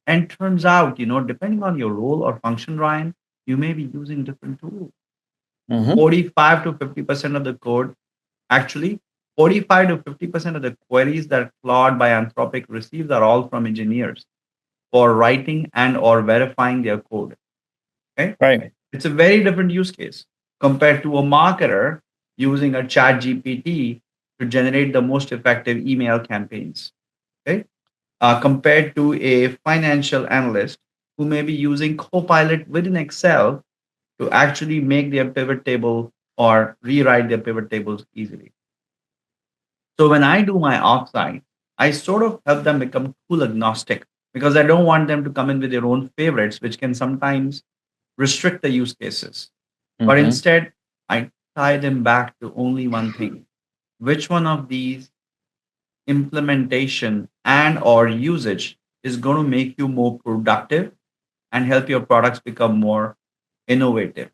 And turns out, depending on your role or function, Ryan, you may be using different tools. Mm-hmm. 45 to 50% of the code, actually, 45 to 50% of the queries that Claude by Anthropic receives are all from engineers for writing and or verifying their code. Okay. Right. It's a very different use case compared to a marketer using a chat GPT to generate the most effective email campaigns. Okay. Compared to a financial analyst who may be using Copilot within Excel to actually make their pivot table or rewrite their pivot tables easily. So when I do my offsite, I sort of help them become tool agnostic because I don't want them to come in with their own favorites, which can sometimes restrict the use cases. But Mm-hmm. instead, I tie them back to only one thing. Which one of these implementation and or usage is going to make you more productive and help your products become more innovative?